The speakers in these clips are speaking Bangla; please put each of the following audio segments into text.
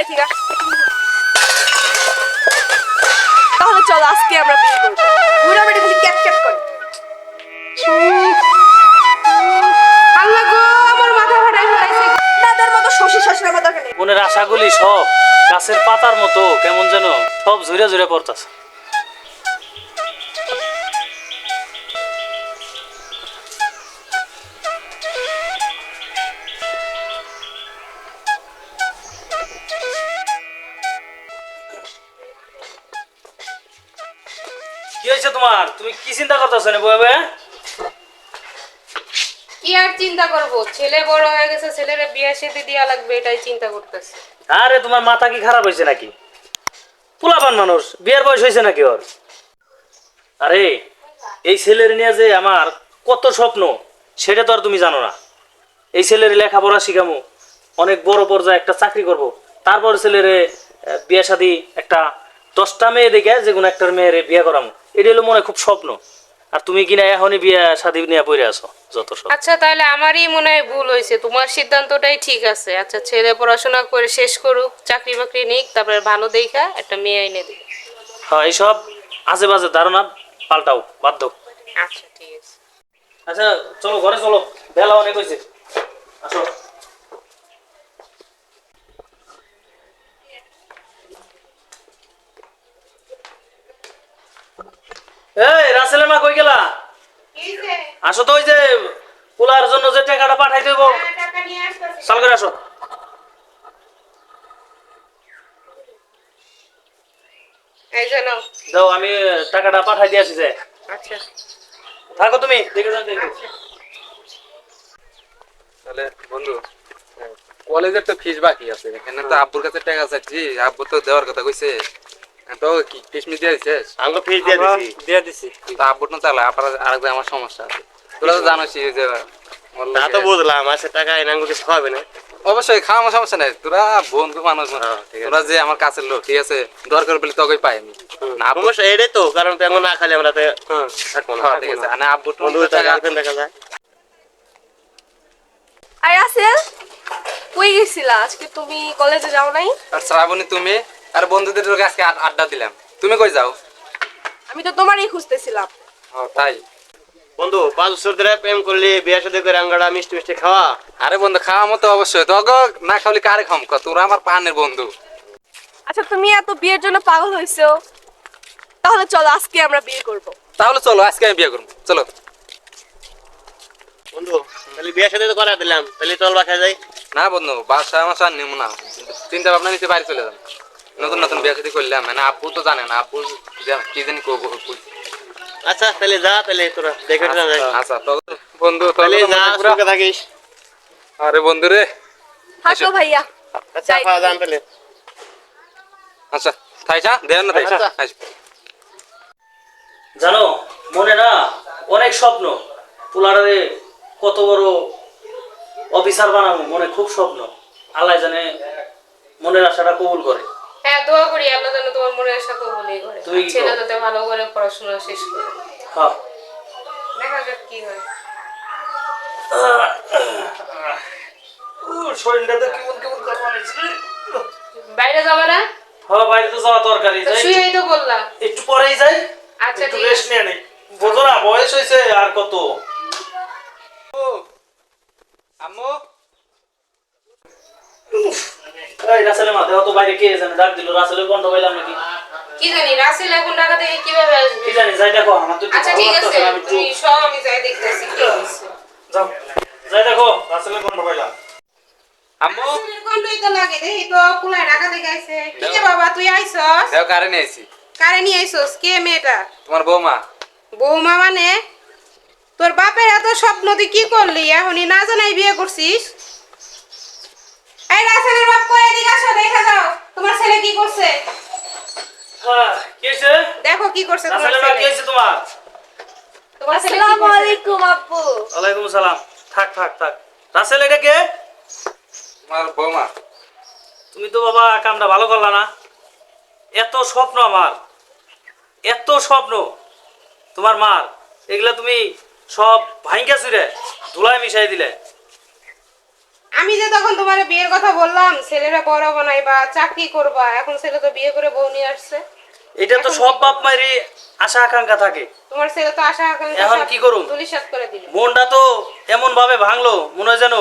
বাড়ি থেকে। তাহলে চলো আজকে আমরা বিয়ে করবো। বুড়া বেটি খালি ক্যাট ক্যাট করে। আল্লাহ গো, আমার মাথা ফাটাই ফেলাইছে। তাদের মতো শ্বশুর শাশুড়ি আমার দরকার নেই। মনের আশাগুলি সব গাছের পাতার মতো কেমন যেন সব ঝুরে ঝুরে পড়তেছে। কি হয়েছে তোমার? তুমি কি চিন্তা করতেছো না বয়ে? কি আর চিন্তা করব, ছেলে বড় হয়ে গেছে, ছেলের বিয়ে শাদী দেয়া লাগবে, এটাই চিন্তা করতেছি। আরে তোমার মাথা কি খারাপ হয়েছে নাকি? পোলাপান মানুষ, বিয়ের বয়স হয়েছে নাকি ওর? আরে এই ছেলের নিয়ে যে আমার কত স্বপ্ন সেটা তো আর তুমি জানো না। এই ছেলের লেখাপড়া শিখামু, অনেক বড় পর্যায়ে একটা চাকরি করব, তারপর ছেলের বিয়ে শাদী একটা 10টা মেয়ে দেখে যে কোনো একটা মেয়ের বিয়ে করামু, এটা হলো মনে খুব স্বপ্ন। আর তুমি কিনা এখনই বিয়ে শাদী নিয়ে পড়ে আছো যত সব। আচ্ছা, তাহলে আমারই মনে হয় ভুল হয়েছে, তোমার সিদ্ধান্তটাই ঠিক আছে। আচ্ছা, ছেলে পড়াশোনা করে শেষ করুক, চাকরি বাকরি নিক, তারপরে ভালো দেখা একটা মেয়ে এনে দিবে। হ্যাঁ, এইসব আজে বাজে ধারণা পাল্টাও, বাদ দাও। আচ্ছা, ঠিক আছে। আচ্ছা চলো ঘরে চলো, বেলা অনেক হয়েছে, আসো। এই রাসেলের মা কই গেলা? আসো তো, ওই যে পোলার জন্য যে টাকাটা পাঠাই দেবো, চাল করে আসো। এই যে নাও। দাও, আমি টাকাটা পাঠাই দিয়ে আসি। যে আচ্ছা, থাকো তুমি, দেখে যাও দেখে। তাহলে বন্ধু, কলেজের তো ফিস বাকি আছে, এখানে তো আব্বুর কাছে টাকা চাচ্ছি, আব্বু তো দেওয়ার কথা কইছে। তো কি ফিস মি দিয়ে দিছিস? আমি ফিস দিয়ে দিছি। তো আব্বুর না চালা, আরেকটা আমার সমস্যা আছে, তোরা তো জানোস যে তা তো বুঝলাম, আছে টাকা এনাঙ্গো কিছু খাবে না। অবশ্যই খাওয়া আমার সমস্যা নাই, তোরা বন্ধু মানুষ না, তোরা যে আমার কাছের লোক, ঠিক আছে, দরকার বলে তোকে পাই আমি না। আব্বু সমস্যা এটাই তো, কারণ তো এখন না খালি আমরা তো থাকবো না। হ্যাঁ, ঠিক আছে, না আব্বুর বন্ধু গার্লফ্রেন্ড দেখা যায়। আর রাসেল, কই গেছিলা? আজকে তুমি কলেজে যাও নাই? আর শ্রাবণী তুমি আর বন্ধুদের লোক আজকে আড্ডা দিলাম, তুমি কই যাও? আমি তো তোমারই খুঁজতেছিলাম। তাই বন্ধু 5 বছর ধরে প্রেম করলি, বিয়ে সাথে করে আঙ্গাড়া মিষ্টি মিষ্টি খাওয়া। আরে বন্ধু, খাওয়া মতো অবশ্যই, তোকে না খাওয়ালে কারে খাম, তোরা আমার পানের বন্ধু। আচ্ছা, তুমি এত বিয়ের জন্য পাগল হইছো, তাহলে চলো আজকে আমরা বিয়ে করব। তাহলে চলো আজকে আমি বিয়ে করবো, চলো। বন্ধু তাহলে বিয়ে সাথে তো করা দিলাম, তাহলে চল বাসায় যাই। না বন্ধু, বাসা আমার আর নেবো না, চিন্তা ভাবনা নিতে বাড়ি চলে যাবো। নতুন নতুন বিয়ে শাদী করলাম, মানে আব্বু তো জানে না, আব্বু কি জানি করবো। আচ্ছা তাহলে যা, তাহলে তোরা দেখে যাই। আচ্ছা তো বন্ধু, তাহলে তাহলে যা, সুখে থাকিস। আরে বন্ধু রে, হাসো ভাইয়া। আচ্ছা যান তাহলে। আচ্ছা থাইছা দেন না, থাইছা জানো, মনে না অনেক স্বপ্ন, পোলারে কত বড় অফিসার বানাবো, মনে খুব স্বপ্ন। আল্লাহ জানে মনের আশাটা কবুল করে। হ্যাঁ, দোয়া করি আল্লাহ যেন তোমার মনের আশা কবুলই করে, তুই কি ছেলে কর? যাতে ভালো করে পড়াশোনা শেষ করে। হ্যাঁ, দেখা যাক কি হয়। শরীরটা তো কেমন কেমন করবা লাগছে। বাইরে যাবে না? হ্যাঁ, বাইরে তো যাওয়া দরকারই, তো যাই শুয়েই তো বললাম। একটু পরেই যাই। আচ্ছা, একটু ঠিক রেস্ট আছে। নিয়ে নেই, বোঝো না বয়স হয়েছে আর কত। আম্মু, এই রাসেলের মা দেওয়া তো বাইরে কে জানে ডাক দিল, রাসেলের বন্ধ পাইলাম নাকি কি জানি রাসেল এখন ঢাকা থেকে কিভাবে আসবে? কি জানি, যাই দেখো। আমার তো একটু আচ্ছা, ভালো ঠিক আছে, লাগতেছে না, আমি একটু তুমি সব আমি যাই দেখতেছি কি হয়েছে। যাও, যাই দেখো রাসেলের বন্ধ পাইলাম। আম্মু রাসেলের গন্ধই তো লাগে, দেখি তো পুলাই ঢাকা থেকে আইছে। কি রে বাবা, তুই আইছস? দেও কারে নিয়েছি, কারে নিয়ে আইছস? কে মেয়েটা? তোমার বৌমা। বৌমা মানে? তোর বাপের এত স্বপ্ন তুই কি করলি, এখনই না জানাই বিয়ে করছিস? এই রাসেলের বাপ কই, এদিকে আসো, দেখা যাও তোমার ছেলে কি করছে। হ্যাঁ, কি হয়েছে? দেখো কি করছে তোমার রাসেলের মা কি ছেলে। হয়েছে তোমার? তোমার ছেলে কি আসসালামু করছে? আলাইকুম আব্বু। ওয়ালাইকুম সালাম। থাক থাক থাক, রাসেল এটা কে? তোমার বৌমা। তুমি তো বাবা কামটা ভালো করলা না। এত স্বপ্ন আমার, এত স্বপ্ন তোমার মার, এগুলা তুমি সব ভাঙ্গা চুরে ধুলায় মিশাই দিলে। আমি যে তখন তোমার বিয়ের কথা বললাম, ছেলেরা বড় বানাইবা, চাকরি করবা, এখন ছেলে তো বিয়ে করে বউ নিয়ে আসছে। এটা তো সব বাপ মায়েরই আশা আকাঙ্ক্ষা থাকে। তোমার ছেলে তো আশা আকাঙ্ক্ষা এখন সব কি করুম? ধূলিসাৎ করে দিল। মনটা তো এমন ভাবে ভাঙলো, মনে হয় যেন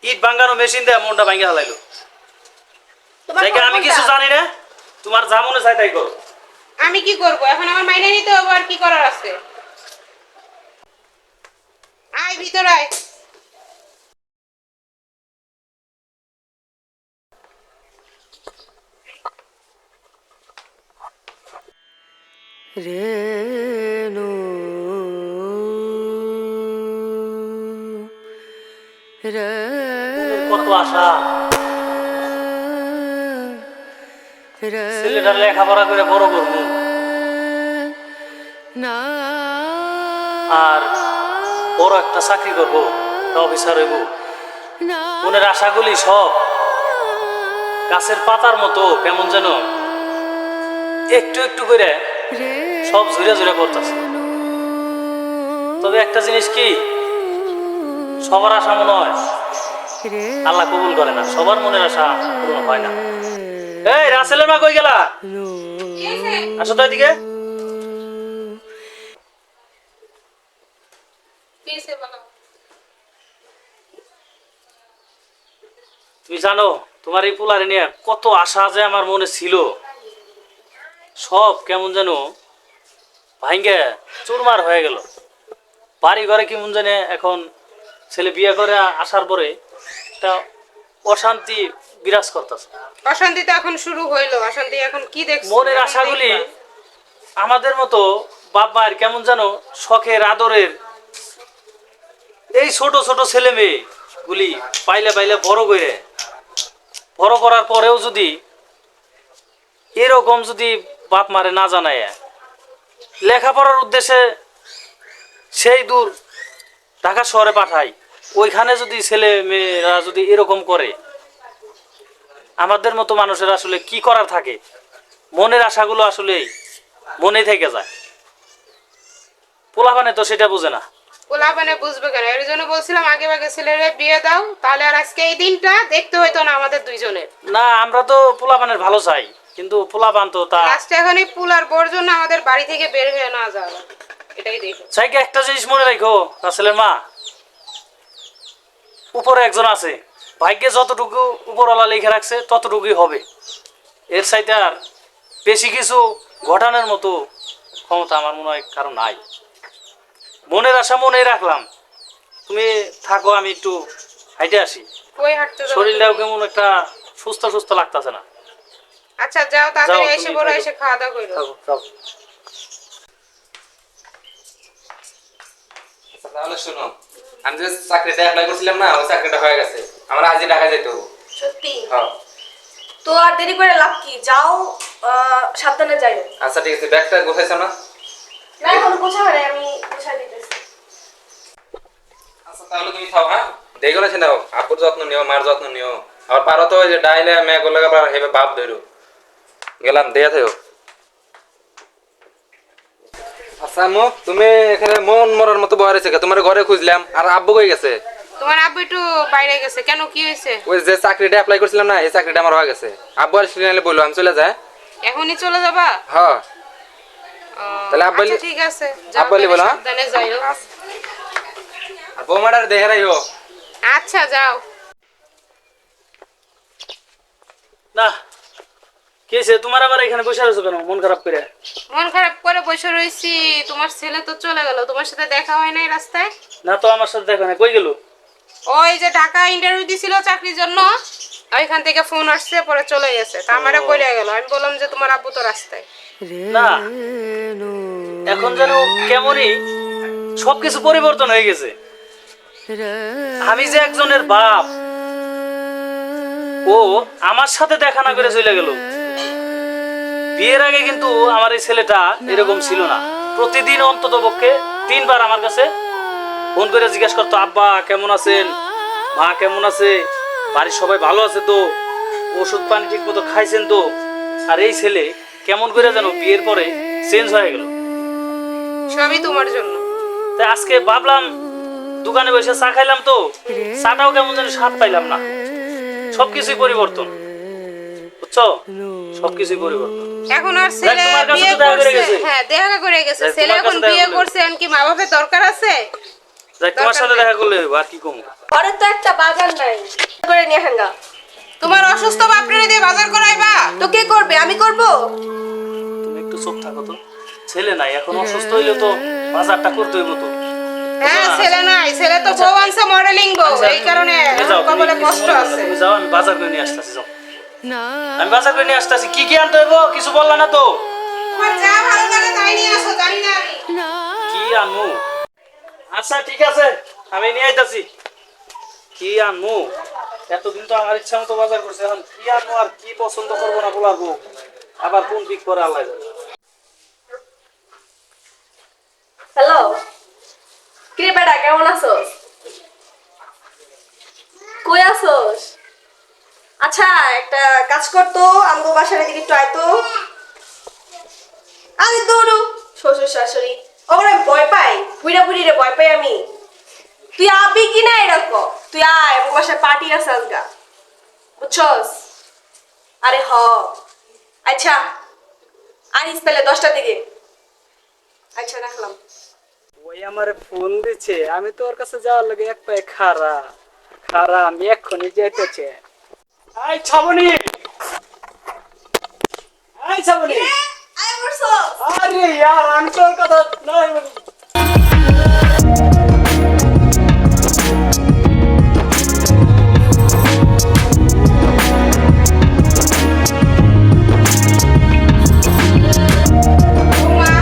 ইট ভাঙানো মেশিন দিয়ে মনটা ভাঙে হালাইলো। তোমার জায়গা আমি কোনটা? কিছু জানি না, তোমার যা মনে চাই তাই করো। আমি কি করব এখন? আমার মাইনে নিতে হবে, আর কি করার আছে? আয় ভিতর আয়। রেণু কত আশা, ছেলেটা লেখাপড়া করে বড় করবো, আর বড় একটা চাকরি করবো, অফিসার হইব। মনের আশাগুলি সব গাছের পাতার মতো কেমন যেন একটু একটু করে সব ঝুরে ঝুরে পড়তেছে। তবে একটা জিনিস কি, সবার আশা মনে হয় আল্লাহ কবুল করে না, সবার মনের আশা পূরণ হয় না। এই রাসেলের মা কই গেলা? আসো তো এদিকে। তুমি জানো তোমার এই পোলারে নিয়ে কত আশা যে আমার মনে ছিল, সব কেমন যেন ভাঙ্গে চুরমার হয়ে গেল। বাড়ি ঘরে কেমন জানে এখন ছেলে বিয়ে করে আসার পরে একটা অশান্তি বিরাজ করতেছে। অশান্তি তো এখন শুরু হইলো, অশান্তি এখন কি দেখছো? মনের আশাগুলি আমাদের মতো বাপ মায়ের কেমন যেন শখের আদরের এই ছোট ছোট ছেলে মেয়ে গুলি পাইলে পাইলে বড় করার পরেও যদি এরকম যদি বাপ মারে না জানায় লেখাপড়ার উদ্দেশ্যে সেই দূর ঢাকা শহরে পাঠায়, ওইখানে যদি ছেলে মেয়েরা যদি এরকম করে, আমাদের মতো মানুষের আসলে কি করার থাকে? মনের আশাগুলো আসলে মনেই থেকে যায়। পোলাপানে তো সেটা বোঝে না। পোলাপানে বুঝবে কেন? এর জন্য বলছিলাম আগে ভাগে ছেলেরে বিয়ে দাও, তাহলে আর আজকে এই দিনটা দেখতে হইতো না আমাদের দুইজনের। না, আমরা তো পোলাপানের ভালো চাই, কিন্তু পোলাপান তো তা লাস্টে এখন এই পুলার বোর জন্য আমাদের বাড়ি থেকে বের হয়ে না যাওয়া, এটাই দেখো। চাইকে একটা জিনিস মনে রাখো রাসেলের মা, উপরে একজন আছে, ভাগ্যে যতটুকু উপরওয়ালা লিখে রাখছে ততটুকুই হবে। এর চাইতে আর বেশি কিছু ঘটানোর মতো ক্ষমতা আমার মনে হয় কারো নাই। মনের আশা মনেই রাখলাম, তুমি থাকো, আমি একটু হাইটে আসি। কই হাঁটতে যাবো শরীরটাও তুমি? কেমন একটা সুস্থ সুস্থ লাগতেছে না। আচ্ছা যাও, তাড়াতাড়ি যাও, এসে তুমি বড় থাকো। এসে খাওয়া দাওয়া করো। তাহলে শোনো, আমি যে চাকরিটা অ্যাপ্লাই করছিলাম না, ওই চাকরিটা হয়ে গেছে। আমরা আজই ঢাকা যেতে হবে। সত্যি? হ্যাঁ। তো আর দেরি করে লাভ কি, যাও, সাবধানে যাইও। আচ্ছা ঠিক আছে, ব্যাগটা গোছাইছো না? না এখন গোছা হয় নাই, আমি গোছাই দিতেছি। আচ্ছা তাহলে তুমি খাও, হ্যাঁ দেখো না, নাও আব্বুর যত্ন নিও, মার যত্ন নিও। আবার পারো তো ওই যে ডাইলে মেঘ লাগা হেবে বাপ ধরো। গেলাম, দেয়া থাকো। আচ্ছা আম্মু, তুমি এখানে মন মরার মতো বয়ে রয়েছে, তোমার ঘরে খুঁজলাম, আর আব্বু কই গেছে? তোমার আব্বু একটু বাইরে গেছে। কেন, কি হয়েছে? ওই যে চাকরিটা অ্যাপ্লাই করছিলাম না, এই চাকরিটা আমার হয়ে গেছে। আব্বু আর সিরিয়ালে বললো আমি চলে যাই। এখনই চলে যাবা? হ্যাঁ। ও, তাহলে আব্বা আচ্ছা ঠিক আছে, যাও, আব্বা তাহলে বলো, হ্যাঁ? সাবধানে যাইও। আর বৌমাটার দেখে রাইও। আচ্ছা যাও। না কি হয়েছে তোমার, আবার এখানে বসে রয়েছো কেন মন খারাপ করে? মন খারাপ করে বসে রয়েছি, তোমার ছেলে তো চলে গেল, তোমার সাথে দেখা হয় নাই রাস্তায়? না তো, আমার সাথে দেখো না, কই গেল? ওই যে ঢাকা ইন্টারভিউ দিছিল চাকরির জন্য, ওইখান থেকে ফোন আসছে, পরে চলে গেছে। তা আমারে বলে গেল, আমি বললাম যে তোমার আব্বু তো রাস্তায়। না, এখন যেন কেমনই সবকিছু পরিবর্তন হয়ে গেছে। আমি যে একজনের বাপ, ও আমার সাথে দেখা না করে চলে গেল। বিয়ের আগে কিন্তু আমার এই ছেলেটা এরকম ছিল না। প্রতিদিন অন্তত পক্ষে 3 বার আমার কাছে ফোন করে জিজ্ঞাসা করতো, আব্বা কেমন আছেন, মা কেমন আছে, বাড়ির সবাই ভালো আছে তো, ওষুধ পানি ঠিক মতো খাইছেন তো। আর এই ছেলে কেমন করে যেন বিয়ের পরে চেঞ্জ হয়ে গেল। সবই তোমার জন্য। তাই আজকে ভাবলাম দোকানে বসে চা খাইলাম তো চাটাও কেমন যেন স্বাদ পাইলাম না। সবকিছুই পরিবর্তন, বুঝছো? সবকিছুই পরিবর্তন। এখন আর ছেলে তোমার কাছে বিয়ে তো দেখা করে করছে, গেছে। হ্যাঁ দেখা করে গেছে। দেখ, ছেলে তোমার এখন কাছে দেখা বিয়ে করে করছে, এখন কি মা বাপের দরকার আছে? দেখ তোমার সাথে দেখা করলে হইবো, আর কি কম। ঘরে তো একটা বাজার নাই, করে নিয়ে হাঙ্গা। তোমার অসুস্থ বাপরে দিয়ে বাজার করাইবা? তো কে করবে? আমি করব? তুমি একটু চুপ থাকো তো। ছেলে নাই, এখন অসুস্থ হইলে তো বাজারটা করতে হইব তো। হ্যাঁ ছেলে নাই, ছেলে তো বউ আনছে, মডেলিং বউ, আচ্ছা, এই কারণে তুমি যাও, তুমি কপালে কিছু কষ্ট মনে করো না, আছে। তুমি যাও, আমি বাজার করে নিয়ে আসতেছি। যাও, আমি বাজার করে নিয়ে আসতেছি। কি কি আনতে হইব কিছু বললা না তো। তোমার যা ভালো লাগে তাই নিয়ে আসো, জানি না আমি। কি আনমু? আচ্ছা ঠিক আছে, আমি নিয়ে আইতাছি। কি আনমু? এতদিন তো আমার ইচ্ছা মতো বাজার করছে, এখন কি আনমু আর কি পছন্দ করবো না বলার বউ, আবার কোন দিক করে আল্লাহ জানে। হ্যালো, কিরে বেটা, কেমন আছোস? কই আছোস? আচ্ছা একটা কাজ করতো, আমগো বাসার এদিকে একটু আইতো। আমি দৌড়ু শ্বশুর শাশুড়ি, ওরা ভয় পাই, বুড়া বুড়ি রে ভয় পাই আমি। তুই আবি কি না এরকম? তুই আয়, আমার বাসায় পার্টি আছে আজকা, বুঝছস? আরে হ, আচ্ছা আনিস পেলে 10টার দিকে। আচ্ছা রাখলাম। ওই আমারে ফোন দিছে, আমি তো ওর কাছে যাওয়ার লাগে এক পায়ে খাড়া খাড়া, আমি এক্ষুনি যেতেছে। আই ছাবনি, আই ছাবনি, আয় বসছস? আরে यार আমি তোর কথা নাই বলি। বৌমা,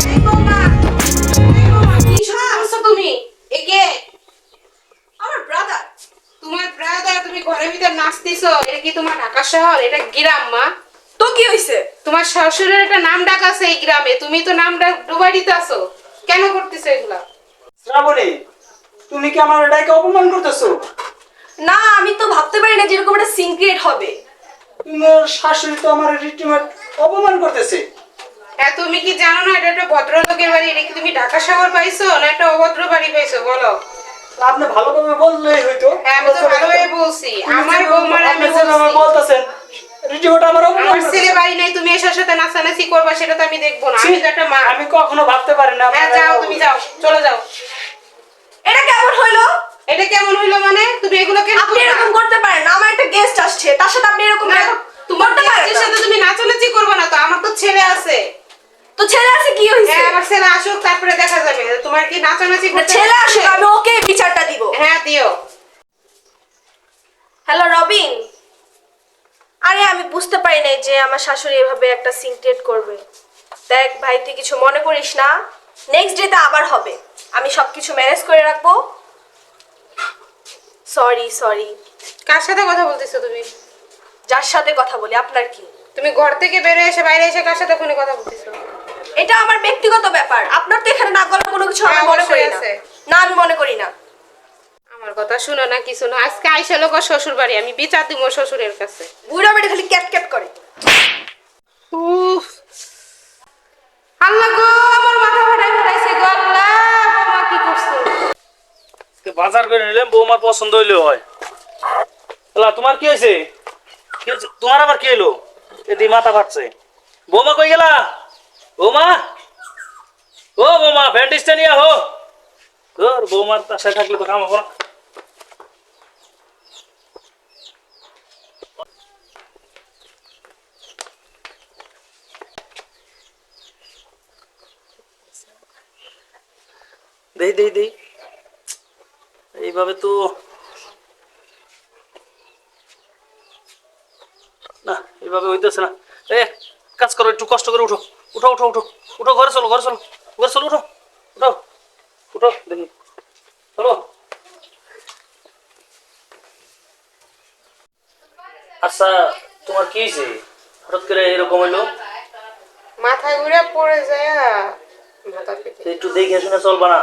এই বৌমা, এই বৌমা, কি শুরু করছো তুমি? এগে আমার ব্রাদার। তোমার ব্রাদার, তুমি ঘরের ভিতর নাচতেছো, এটা কি তোমার ঢাকা শহর? এটা গ্রাম মা। তো কি হইছে? তোমার শ্বশুরের একটা নাম ডাক আছে এই গ্রামে, তুমি তো নাম ডাক ডুবাই দিতেছো, কেন করতেছো এগুলা? শ্রাবণী, তুমি কি আমার এটাকে অপমান করতেছো? না, আমি তো ভাবতে পারি না যেরকম একটা সিন ক্রিয়েট হবে। তোমার শাশুড়ি তো আমার রীতিমত অপমান করতেছে। হ্যাঁ তুমি কি জানো না এটা একটা ভদ্রলোকের বাড়ি? এটা কি তুমি ঢাকা শহর পাইছো না একটা অভদ্র বাড়ি পাইছো বলো? আপনি ভালোভাবে বললেই হইতো। হ্যাঁ আমি তো ভালোভাবে বলছি, আমার বৌমার আমি বলছি। বলতেছেন রীতিমত আমার অপমান আমার ছেলে করতেছেন। বাড়ি নাই, তুমি এসে সাথে নাচানাচি করবা সেটা তো আমি দেখবো না, আমি তো একটা মা। আমি কখনো ভাবতে পারি না। হ্যাঁ যাও, তুমি যাও, চলে যাও। এটা কেমন হইলো? এটা কেমন হইলো মানে? তুমি এগুলো কেন আপনি করবা? এরকম করতে পারেন না, আমার একটা গেস্ট আসছে, তার সাথে আপনি এরকম না, তোমার করতে পারেন গেস্টের না। সাথে তুমি নাচানাচি করবে না তো? আমার তো ছেলে আছে। তো ছেলে আছে, কি হইছে? হ্যাঁ আমার ছেলে আসুক, তারপরে দেখা যাবে তোমার কি নাচানাচি না, করতে ছেলে হচ্ছে? আসুক, আমি ওকে বিচারটা দিব। হ্যাঁ দিও। হ্যালো রবিন, আরে আমি বুঝতে পারি নাই যে আমার শাশুড়ি এভাবে একটা সিন ক্রিয়েট করবে। দেখ ভাই, তুই কিছু মনে করিস না, নেক্সট ডেতে আবার হবে, আমি সবকিছু ম্যানেজ করে রাখবো। Sorry sorry. কার সাথে কথা বলতেছো তুমি? যার সাথে কথা বলি, আপনার কি? তুমি ঘর থেকে বের হয়ে এসে বাইরে এসে কার সাথে ফোনে কথা বলতেছো? এটা আমার ব্যক্তিগত ব্যাপার, আপনার তো এখানে না গলার কোনো কিছু আমি হ্যাঁ, মনে করি অবশ্যই না। আছে। না, আমি মনে করি না। আমার কথা শুনো না কিছু না, আজকে আইসা লোক শ্বশুর বাড়ি, আমি বিচার দিব শ্বশুরের কাছে। বুড়া বেড়ে খালি ক্যাট ক্যাট করে। উফ, আল্লাহ গো, আমার মাথা ফাটাই ফেলাইছে গো আল্লাহ। বৌমা কি করছো? বাজার করে নিলাম, বৌমার পছন্দ হইলেও হয়। এলা তোমার কি হয়েছে? কি হয়েছে? তোমার আবার কি হলো? এদি মাথা ফাটছে। বৌমা কই গেলা? বৌমা, ও বৌমা, ব্যান্ডেজটা নিয়ে হো। তোর বৌমার পাশে থাকলে তো কাম হবে না। দেই দেই দেই, এইভাবে তো না, এইভাবে হইতেছে না। এ কাজ করো, একটু কষ্ট করে উঠো, উঠো উঠো উঠো উঠো, ঘরে চলো ঘরে চলো ঘরে চলো, উঠো উঠো উঠো, দেখি চলো। আচ্ছা তোমার কি হয়েছে, হঠাৎ করে এরকম হইলো? মাথায় ঘুরে পড়ে যায়, মাথা ফেটে। তো একটু দেখে শুনে চলবা না?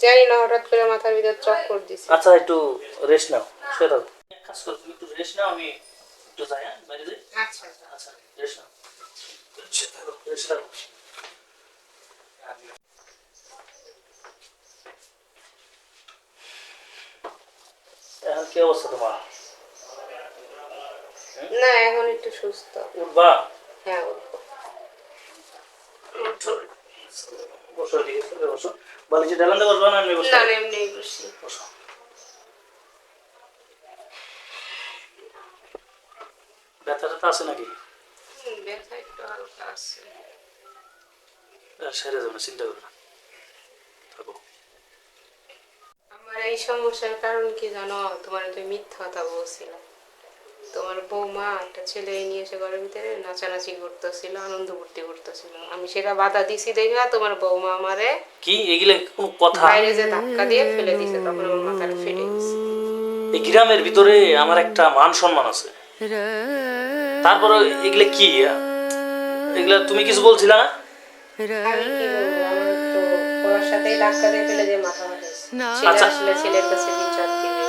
জানি না, হঠাৎ করে মাথার ভিতর চক্কর দিছে। আচ্ছা একটু রেস্ট নাও, শুয়ে থাকো। কাজ করো, তুমি একটু রেস্ট নাও, আমি একটু যাই, হ্যাঁ বাইরে যাই। আচ্ছা আচ্ছা রেস্ট নাও, শুয়ে থাকো, রেস্ট থাকো। এখন কি অবস্থা তোমার? না এখন একটু সুস্থ। উঠবা? হ্যাঁ উঠবো। বসো, ঠিক আছে, বসো। বালিশে ঢেলানতে বসবা না এমনি বসো? না না এমনি বসি। বসো। ব্যথা ট্যাথা আছে নাকি? ব্যথা একটু হালকা আছে। সেরে যাবে না, চিন্তা করো না, থাকো। আমার এই সমস্যার কারণ কি জানো? তোমার তো মিথ্যা কথা বলছিল। তোমার বৌমা একটা ছেলে নিয়ে এসে ঘরের ভিতরে নাচানাচি করতেছিল, আনন্দ ফুর্তি করতেছিল। আমি সেটা বাধা দিছি দেখা তোমার বৌমা আমারে কি এগুলা কোনো কথা? বাইরে যে ধাক্কা দিয়ে ফেলে দিছে, তখন আমার মাথাটা ফেটে গেছে। এই গ্রামের ভিতরে আমার একটা মান সম্মান আছে, তারপরে এগুলা কি? এগুলা তুমি কিছু বলছিলা না? আমি কি বলবো, আমার তো ওর সাথেই ধাক্কা দিয়ে ফেলে দিয়ে মাথা ফাটেছে। ছেলে আচ্ছা। আসলে ছেলের কাছে বিচার দিবে।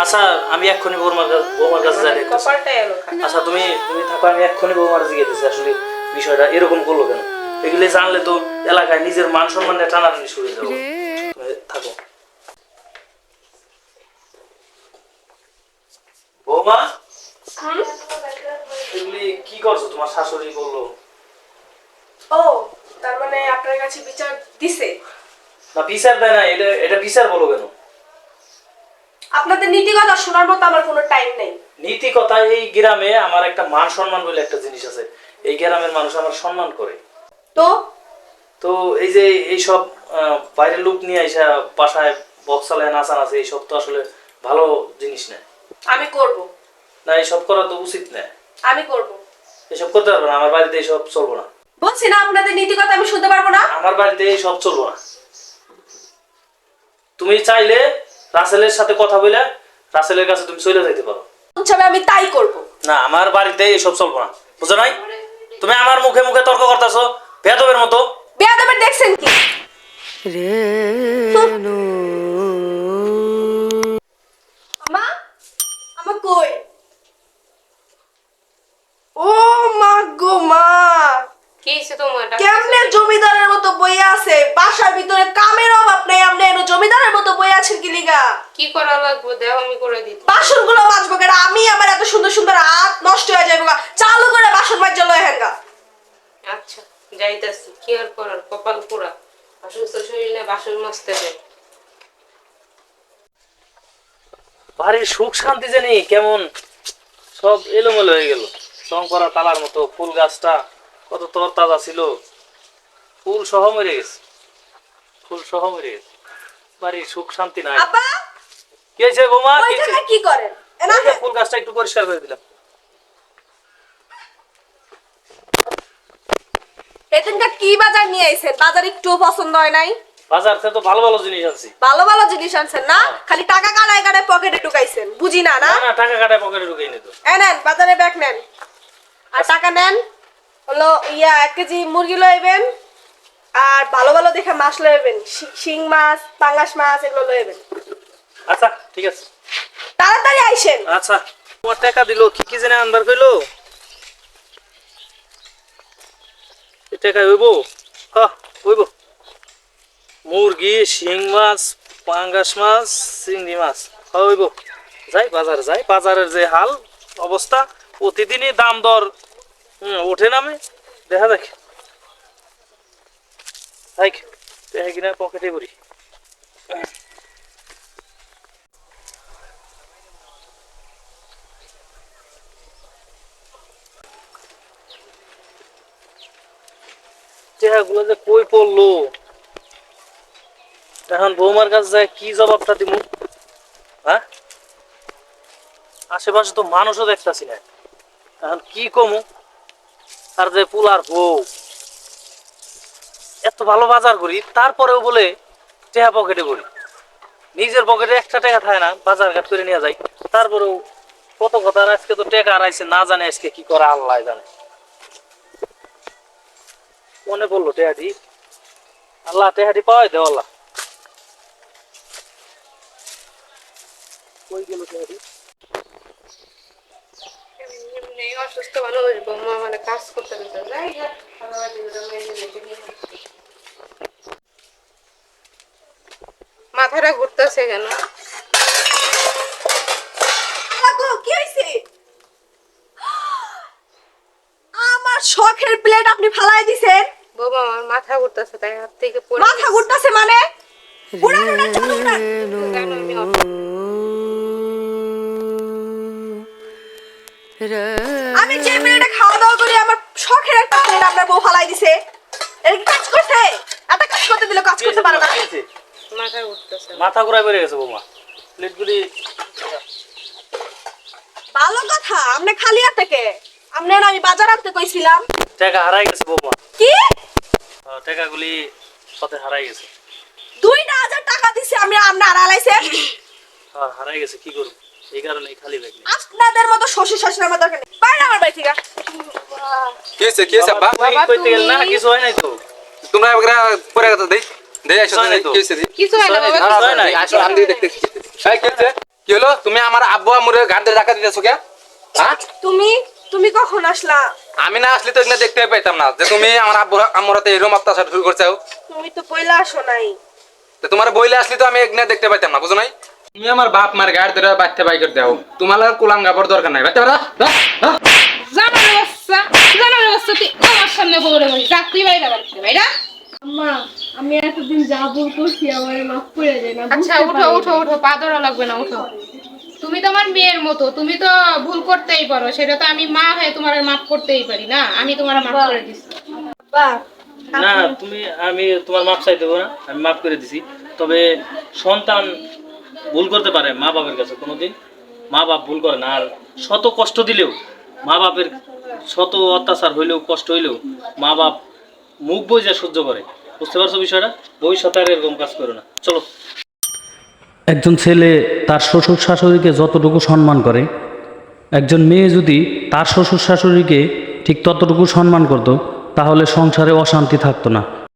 আচ্ছা, আমি এক্ষুনি বৌমার কাছে যাই দেখতেছি। কপালটাই এলো খারাপ। আচ্ছা, তুমি তুমি থাকো, আমি এক্ষুনি বৌমার জিজ্ঞেস দিতেছি আসলে বিষয়টা এরকম করলো কেন। এগুলো জানলে তো এলাকায় নিজের মান সম্মানটা টানাটানি শুরু হয়ে যাবো। তুমি থাকো। বৌমা, এগুলি কি করছো? তোমার শাশুড়ি বললো। ও, তার মানে আপনার কাছে বিচার দিছে? না, বিচার দেয় না, এটা এটা বিচার বলো কেন? আপনাদের নীতি কথা শোনার মতো আমার কোনো টাইম নেই। নীতি কথা, এই গ্রামে আমার একটা মান সম্মান বলে একটা জিনিস আছে। এই গ্রামের মানুষ আমার সম্মান করে। তো তো এই যে এইসব বাইরের লোক নিয়ে আইসা বাসায় বক্স চালায় নাচানাচি, এইসব তো আসলে ভালো জিনিস না। আমি করব, না, এইসব করা তো উচিত না। আমি করব। এসব করতে পারবো না, আমার বাড়িতে এইসব চলবো না। বলছি না আপনাদের নীতি কথা আমি শুনতে পারবো না। আমার বাড়িতে এইসব চলবো না। তুমি চাইলে রাসেলের সাথে কথা বলে রাসেলের কাছে তুমি চলে যাইতে পারো। তবে আমি তাই করব। না, আমার বাড়িতে এইসব চলবো না, বুঝো নাই? তুমি আমার মুখে মুখে তর্ক করতেছো বেয়াদবের মতো। বেয়াদবের দেখছেন কি? মা, আমা কই? ও মা গো মা, কি হয়েছে তোমার? কেমনে জমিদারের মতো বইয়া আছে? বাসার ভিতরে কামের অভাব নাই, আপনি এনে জমিদারের মতো বইয়া আছেন কি লিগা? কি করা লাগবে দেও, আমি করে দিই। বাসনগুলো মাজবো কেন? আমি আমার এত সুন্দর সুন্দর হাত নষ্ট হয়ে যাবে গা। চালু করে বাসন মাজা লয় হেঙ্গা। আচ্ছা যাইতাছি, কি আর করার, কপাল পোড়া। অসুস্থ শরীরে বাসন মাজতে যায়। বাড়ির সুখ শান্তি জানি কেমন সব এলোমেলো হয়ে গেল। রং করা তালার মতো ফুল গাছটা কত তরতাজা ছিল, ফুল সহ মরে গেছে, ফুল সহ মরে গেছে। বাড়ির সুখ শান্তি নাই। আপা, কি হয়েছে বৌমা? ওই কি হয়েছে? জায়গায় কি করেন? এনা এই যে ফুল গাছটা একটু পরিষ্কার করে দিলাম। এদিনকার কি বাজার নিয়ে আইছেন? বাজার একটু পছন্দ হয় নাই? বাজার থেকে তো ভালো ভালো জিনিস আনছি। ভালো ভালো জিনিস আনছেন না? খালি টাকা কানায় কানায় পকেটে ঢুকাইছেন, বুঝি না না? না না, টাকা কাটায় পকেটে ঢুকিয়ে নিত। নেন বাজারে ব্যাগ নেন আর টাকা নেন। হলো 1 কেজি মুরগি লইবেন আর ভালো ভালো দেখে মাছ লইবেন, শিং মাছ, পাঙ্গাস মাছ এগুলো লইবেন। আচ্ছা ঠিক আছে। তাড়াতাড়ি আইসেন। আচ্ছা, তোমার টাকা দিলো কি কি জানে আনবার কইলো? এই টাকা হইব? হ্যাঁ হইব। মুরগি, শিং মাছ, পাঙ্গাস মাছ, চিংড়ি মাছ হইব। যাই বাজারে যাই, বাজারের যে হাল অবস্থা, প্রতিদিনই দাম দর ওঠে নামে, দেখা যাক। তাই দেখা কিনা পকেটে করি। চেহারাগুলো যে কই পড়লো, এখন বৌমার কাছে যায় কি জবাবটা দিব? হ্যাঁ, আশেপাশে তো মানুষও দেখতাছি না, এখন কি কমু? আর যে পুলার বউ এত ভালো বাজার করি, তারপরেও বলে টেহা পকেটে করি। নিজের পকেটে একটা টাকা থাকে না, বাজার ঘাট করে নিয়ে যাই, তারপরেও কত কথা। আর আজকে তো টাকা হারাইছে, না জানে আজকে কি করে আল্লাহ জানে। মনে পড়লো টেহাটি, আল্লাহ টেহাটি পাওয়াই দে আল্লাহ। কই গেল টেহাটি? এমনি অসুস্থ মানুষ, বৌমা মানে কাজ করতে দিতে যাই না। মাথাটা ঘুরতেছে কেন? হয়েছে? আমার শখের প্লেট আপনি ফালাই দিছেন। বৌমা আমার মাথা ঘুরতেছে, তাই হাত থেকে পড়ে মাথা ঘুরতেছে মানে? উড়ান, উড়ান, চলো, উড়ান। জানো আমি আমি যে প্লেটে খাওয়া দাওয়া করি আমার শখের একটা প্লেট আপনার বউ ফালাই দিছে। এর কি কাজ করছে? এত কাজ করতে দিলে কাজ করতে পারে না। মাথা ঘুরতেছে। মাথা ঘুরাই বেড়ে গেছে বৌমা। প্লেটগুলি ভালো কথা, আপনি খালি হাতে কে? আপনি না আমি বাজার আনতে কইছিলাম। টাকা হারাই গেছে বৌমা। কি? টাকাগুলি পথে হারাই গেছে। 2000 টাকা দিছি আমি, আপনি হারাইছে। হারাই গেছে, কি করব? এই কারণে খালি ব্যাগ নেই। আপনাদের মতো শ্বশুর শাশুড়ি আমার দরকার নেই। বাইরে আমার বাড়ি থেকে। কি হয়েছে আব্বা? তুই কইতে গেল না, কিছু হয় নাই তো। তোমরা একবার পরে কথা দেই আসো হয় নাই তো। কি হয়েছে কিছু হয় না বাবা, হয় নাই। আসো আমি দেখতে এই কি হয়েছে? কি হলো? তুমি আমার আব্বু আমরে ঘাট ধরে টাকা দিতেছো কে? হ্যাঁ, তুমি কখন আসলা? আমি না আসলে তো এগুলো দেখতে পাইতাম না যে তুমি আমার আব্বু আমরাতে এরকম অত্যাচার শুরু করছো। তুমি তো পয়লা আসো নাই। তো তোমার বইলে আসলে তো আমি এগুলো দেখতে পাইতাম না, বুঝো নাই? তুমি আমার বাপ মার ঘাট ধরে বাচ্চা বাই করে দাও, তোমার আর কুলাঙ্গাবর দরকার নাই। বাচ্চা জানার অবস্থা তুই আমার সামনে বলে বলি, যা তুই বাইরে বাড়িতে বাইরা। আম্মা, আমি এতদিন যা ভুল করছি আমারে মাফ করে দেন না। আচ্ছা উঠো পা ধরা লাগবে না, উঠো। তুমি তোমার মেয়ের মতো, তুমি তো ভুল করতেই পারো, সেটা তো আমি মা হয়ে তোমার মাফ করতেই পারি না? আমি তোমার মাফ করে দিচ্ছি। না আমি তোমার মাপ চাই দেবো না, আমি মাফ করে দিছি। তবে সন্তান ভুল করতে পারে মা বাপের কাছে, কোনোদিন মা বাপ ভুল করে না। আর শত কষ্ট দিলেও, মা বাপের শত অত্যাচার হইলেও, কষ্ট হইলেও মা বাপ মুখ বুজে সহ্য করে। বুঝতে পারছো বিষয়টা? ভবিষ্যতে আর এরকম কাজ করো না। চলো। একজন ছেলে তার শ্বশুর শাশুড়িকে যতটুকু সম্মান করে, একজন মেয়ে যদি তার শ্বশুর শাশুড়িকে ঠিক ততটুকু সম্মান করত, তাহলে সংসারে অশান্তি থাকতো না।